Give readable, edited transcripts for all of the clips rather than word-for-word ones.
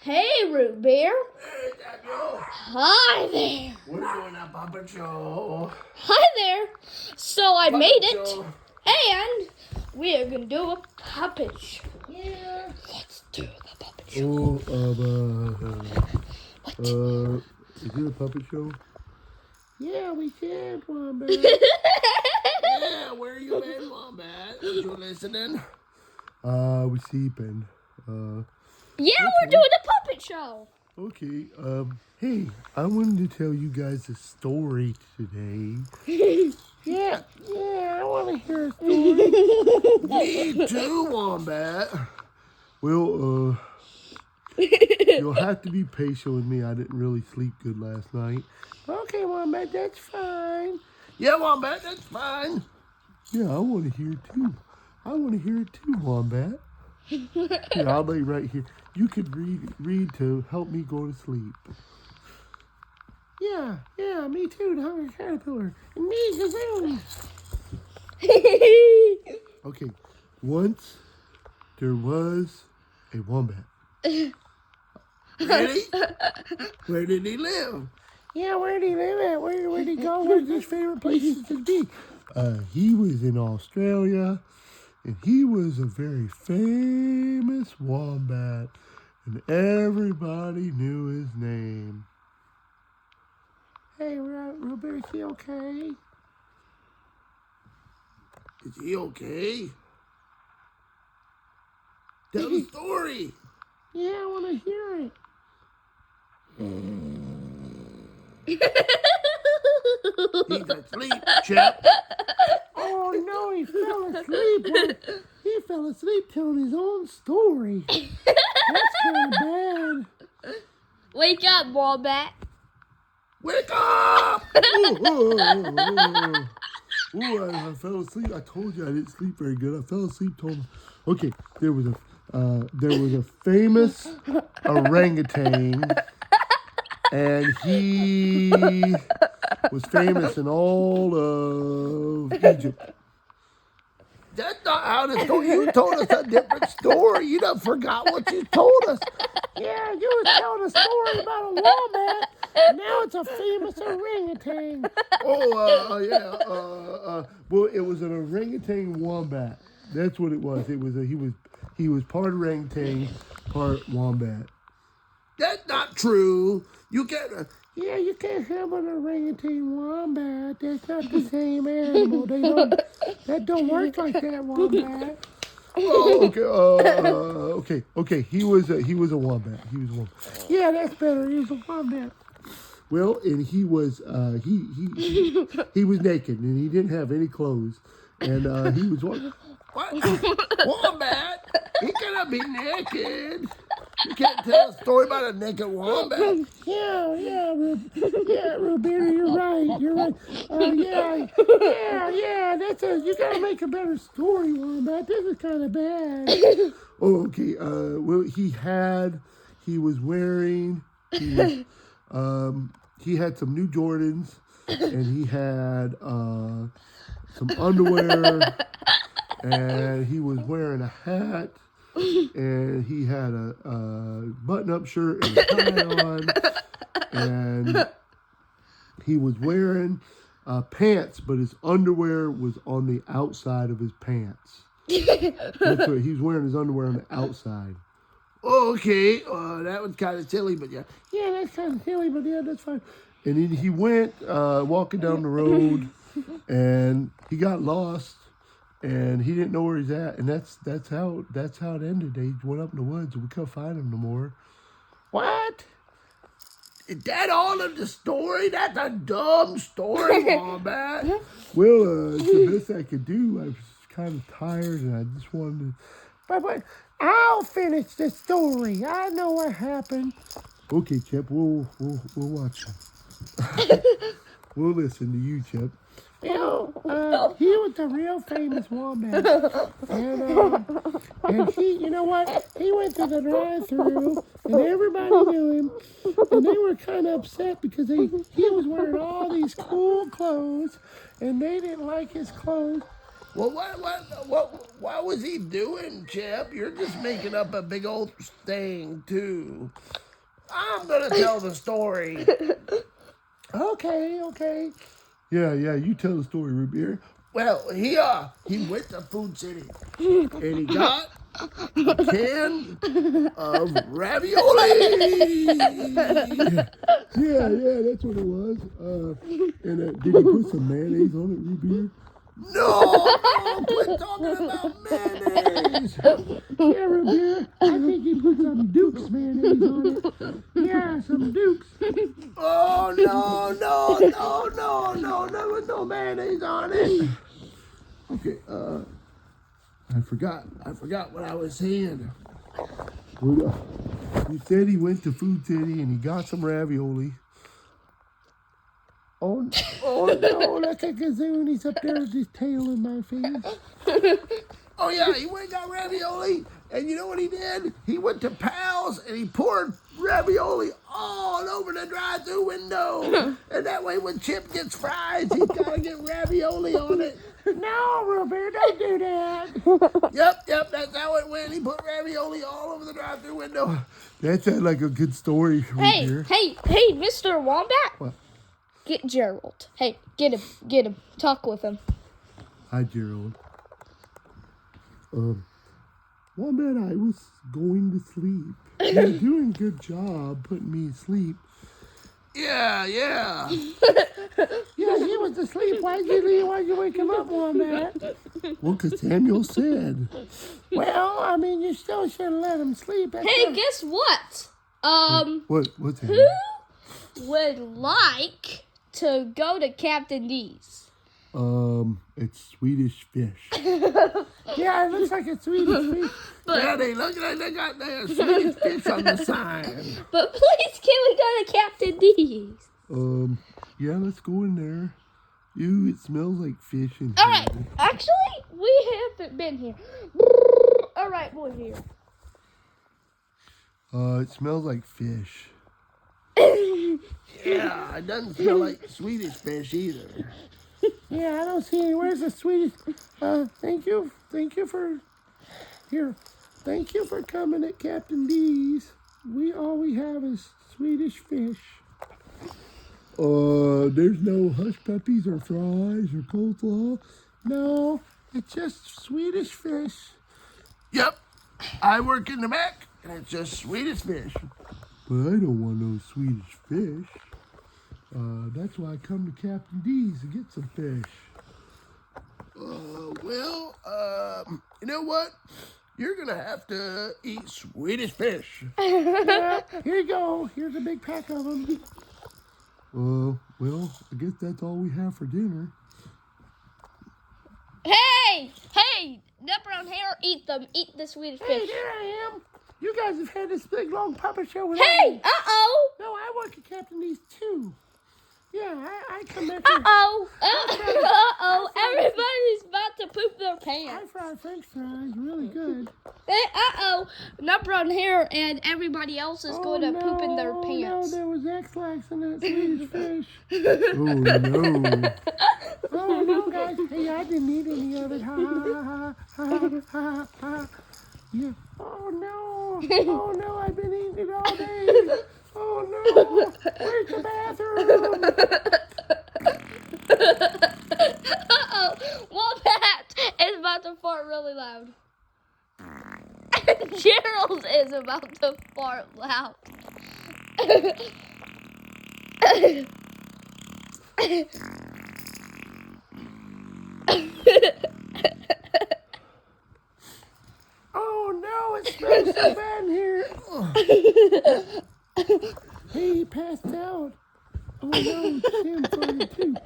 Hey, Root Beer. Hey, Daniel. Hi there. We're doing a puppet show. Hi there. So I Puppet made it, show. and we are gonna do a puppet show. Yeah. Let's do the puppet show. Is it a puppet show? Yeah, we can, Wombat. Yeah, where you been, Wombat? You listening? We sleeping. Yeah, we're doing a puppet show. Okay. Hey, I wanted to tell you guys a story today. Yeah, I want to hear a story. Me too, Wombat. Well, you'll have to be patient with me. I didn't really sleep good last night. Okay, Wombat, that's fine. Yeah, Wombat, that's fine. Yeah, I want to hear it too. I want to hear it too, Wombat. Here, I'll lay right here. You could read to help me go to sleep. Yeah, me too, the Hungry Caterpillar. And me, Gazoon. Okay. Once there was a wombat. Really? Where did he live? Yeah, where did he live at? Where did he go? Where's his favorite places to be? He was in Australia, and he was a very famous wombat, and everybody knew his name. Hey, Robert, is he okay? Is he okay? Tell the story. Yeah, I want to hear it. He's asleep, Chip. Oh, no, he fell asleep. He fell asleep telling his own story. That's kind of bad. Wake up, Wombat. Wake up! Ooh, I fell asleep. I told you I didn't sleep very good. I fell asleep. Okay, there was a famous orangutan, and he was famous in all of Egypt. That's not how the story. You told us a different story. You done forgot what you told us. Yeah, you was telling a story about a wombat. And now it's a famous orangutan. Well, it was an orangutan wombat. That's what it was. He was part orangutan, part wombat. That's not true. You can't. Yeah, you can't have an orangutan wombat. That's not the same animal. That don't work like that, wombat. Oh, okay. He was a wombat. He was a wombat. Yeah, that's better. He's a wombat. Well, and he was he was naked and he didn't have any clothes, and he was what? Wombat? He cannot be naked. You can't tell a story about a naked wombat. Yeah, Rubery, you're right. You gotta make a better story, Wombat. This is kind of bad. Oh, okay. Well, he had some new Jordans, and he had some underwear, and he was wearing a hat, and he had a button-up shirt and a tie on, and he was wearing pants, but his underwear was on the outside of his pants. That's what he was wearing, his underwear on the outside. Okay, that was kind of silly, but yeah. Yeah, that's kind of silly, but yeah, that's fine. And then he went walking down the road, and he got lost, and he didn't know where he's at, and that's how it ended. They went up in the woods, and we couldn't find him no more. What? Is that all of the story? That's a dumb story, Wombat. Well, it's the best I could do. I was kind of tired, and I just wanted to. But I'll finish the story. I know what happened. Okay, Chip. We'll watch him. We'll listen to you, Chip. He was a real famous wombat. And he, you know what? He went to the drive-thru, and everybody knew him. And they were kind of upset because he was wearing all these cool clothes, and they didn't like his clothes. Well, what was he doing, Chip? You're just making up a big old thing, too. I'm gonna tell the story. Okay. Yeah, you tell the story, Root Beer. Well, he went to Food City and he got a can of ravioli. Yeah, that's what it was. And did he put some mayonnaise on it, Root Beer? No, quit talking about mayonnaise. Yeah, Root Beer. I think he put some Duke's mayonnaise on it. Yeah, some Duke's. Oh, no, there was no mayonnaise on it. Okay, I forgot what I was saying. You said he went to Food City and he got some ravioli. Oh no, that's a gazoon. He's up there with his tail in my face. Oh yeah, he went and got ravioli, and you know what he did? He went to Pal's and he poured ravioli all over the drive-through window. And that way when Chip gets fries, he's gotta get ravioli on it. No, Robert, don't do that. Yep, that's how it went. He put ravioli all over the drive-through window. That sounds like a good story, Root Beer. Hey, Mr. Wombat. What? Get Gerald. Hey, get him. Talk with him. Hi, Gerald. One minute I was going to sleep. You're doing a good job putting me to sleep. Yeah. Yeah, he was asleep. Why'd you wake him up, Wombat? Well, because Samuel said. Well, I mean, you still should have let him sleep. Hey, guess what? What's Who that? would like to go to Captain D's? It's Swedish fish. Yeah, it looks like a Swedish fish. Yeah, they look like they got their Swedish fish on the sign. But please, can we go to Captain D's? Yeah, let's go in there. Ew, it smells like fish in here. All right, actually, we haven't been here. All right, we're here. It smells like fish. Yeah, it doesn't smell like Swedish fish either. Yeah, I don't see any. Where's the Swedish? Thank you for coming at Captain D's. All we have is Swedish fish. There's no hush puppies or fries or coleslaw. No, it's just Swedish fish. Yep, I work in the back, and it's just Swedish fish. But I don't want no Swedish fish. That's why I come to Captain D's to get some fish. You know what? You're gonna have to eat Swedish fish. Yeah, here you go. Here's a big pack of them. Well, I guess that's all we have for dinner. Hey, nut brown hair, eat them. Eat the Swedish Hey, fish. there I am. You guys have had this big long puppet show with Hey, me. uh-oh. No, I work at Captain D's too. Yeah, I come at Uh-oh. Everybody's about to poop their I pants. fry French fries really good. Uh-oh. Nut brown hair and everybody else is going to poop in their pants. No, there was X-Lax in that Swedish fish. Oh, no. Oh, no, guys. Hey, I didn't eat any of it. Ha, ha. Yeah. Oh, no, I've been eating it all day. Oh, no. Where's the bathroom? Uh-oh. Wombat is about to fart really loud. Gerald is about to fart loud. Oh, no, it smells so bad in here. Hey, he passed out. Oh, no, Sam farted too.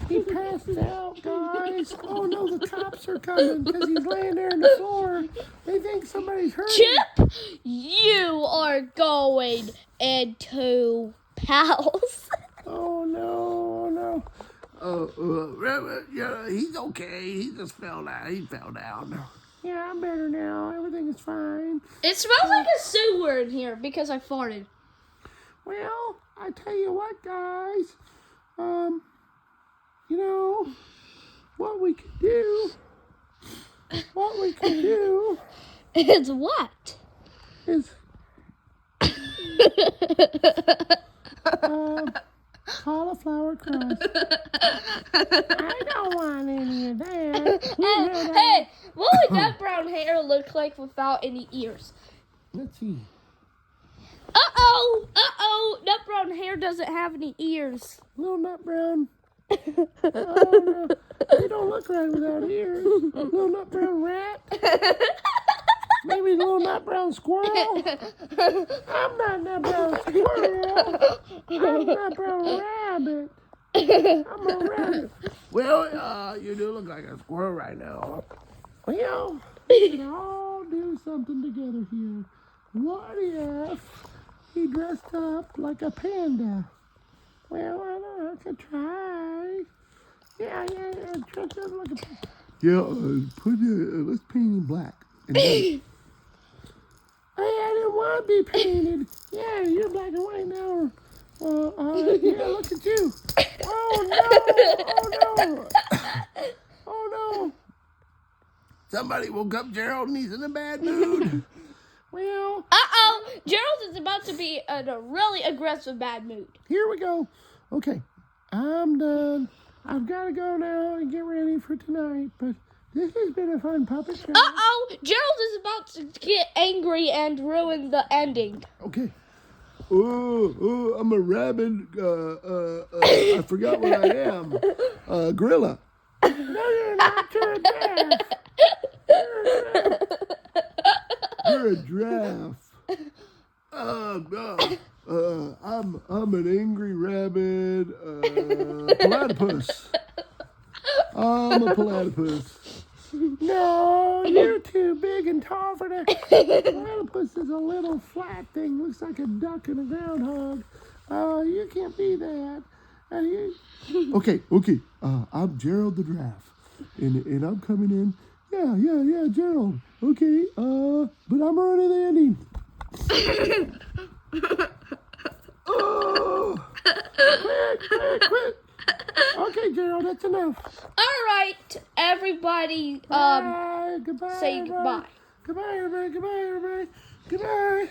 He passed out, guys. Oh, no, the cops are coming because he's laying there on the floor. They think somebody's hurt him. Chip, you are going into Pals. Oh, no. Yeah, he's okay. He just fell down. He fell down. Yeah, I'm better now. Everything is fine. It smells like a sewer in here because I farted. Well, I tell you what, guys. You know, what we could do what we could do It's what? is cauliflower crust. I don't want any of that. Hey, what would that brown hair look like without any ears? Let's see. Uh-oh, that brown hair doesn't have any ears. Little nut brown. Oh, no. You don't look right without ears. Little nut brown rat. Maybe little nut brown squirrel. I'm not nut brown squirrel. I'm nut brown rabbit. I'm a rabbit. Well, you do look like a squirrel right now. Well, we can all do something together here. What if he dressed up like a panda? Well, I don't know. I could try. Yeah. Dress up like a panda. Yeah, let's paint him black. And then, I didn't want to be painted. Yeah, you're black and white now. Yeah, look at you. Oh, no. Oh, no. Somebody woke up Gerald and he's in a bad mood. Well, Uh-oh, Gerald is about to be in a really aggressive bad mood. here we go. Okay, I'm done. I've got to go now and get ready for tonight, but this has been a fun puppet show. Uh-oh, Gerald is about to get angry and ruin the ending. Okay. oh, I'm a rabbit. I forgot what I am. Gorilla. No, you're not. You're a giraffe. You're a giraffe. I'm an angry rabbit. Platypus. I'm a platypus. No, you're too big and tall for that. Platypus is a little flat thing. Looks like a duck and a groundhog. You can't be that. Okay. I'm Gerald the giraffe, and I'm coming in. Yeah, Gerald. Okay. But I'm already the ending. Oh, Quit. Okay, Gerald, that's enough. All right, everybody, Bye. Goodbye. say everybody. goodbye. Goodbye, everybody. Goodbye.